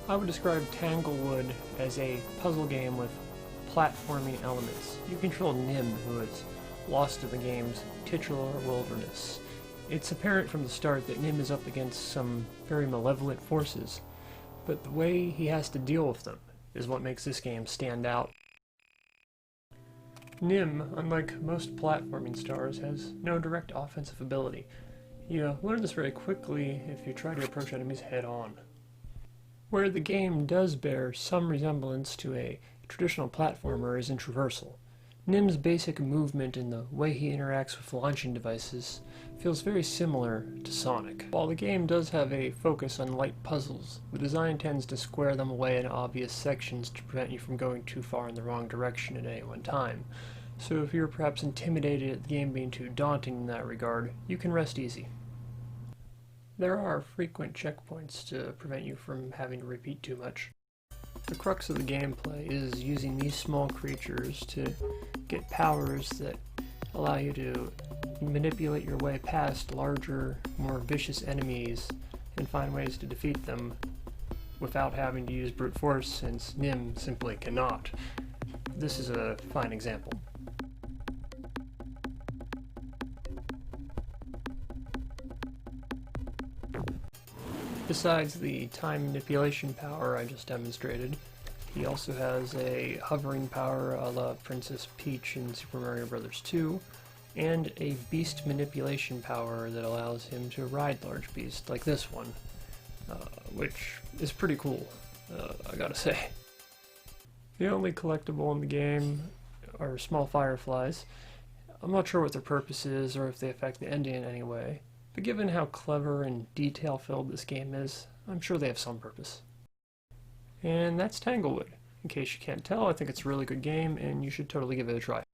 I would describe Tanglewood as a puzzle game with platforming elements. You control Nim, who is lost in the game's titular wilderness. It's apparent from the start that Nim is up against some very malevolent forces, but the way he has to deal with them is what makes this game stand out. Nim, unlike most platforming stars, has no direct offensive ability. You learn this very quickly if you try to approach enemies head-on. Where the game does bear some resemblance to a traditional platformer is in traversal. Nim's basic movement and the way he interacts with launching devices feels very similar to Sonic. While the game does have a focus on light puzzles, the design tends to square them away in obvious sections to prevent you from going too far in the wrong direction at any one time. So if you're perhaps intimidated at the game being too daunting in that regard, you can rest easy. There are frequent checkpoints to prevent you from having to repeat too much. The crux of the gameplay is using these small creatures to get powers that allow you to manipulate your way past larger, more vicious enemies and find ways to defeat them without having to use brute force, since Nim simply cannot. This is a fine example. Besides the time manipulation power I just demonstrated, he also has a hovering power a la Princess Peach in Super Mario Bros. 2, and a beast manipulation power that allows him to ride large beasts like this one, which is pretty cool, I gotta say. The only collectible in the game are small fireflies. I'm not sure what their purpose is or if they affect the ending in any way. But given how clever and detail-filled this game is, I'm sure they have some purpose. And that's Tanglewood. In case you can't tell, I think it's a really good game, and you should totally give it a try.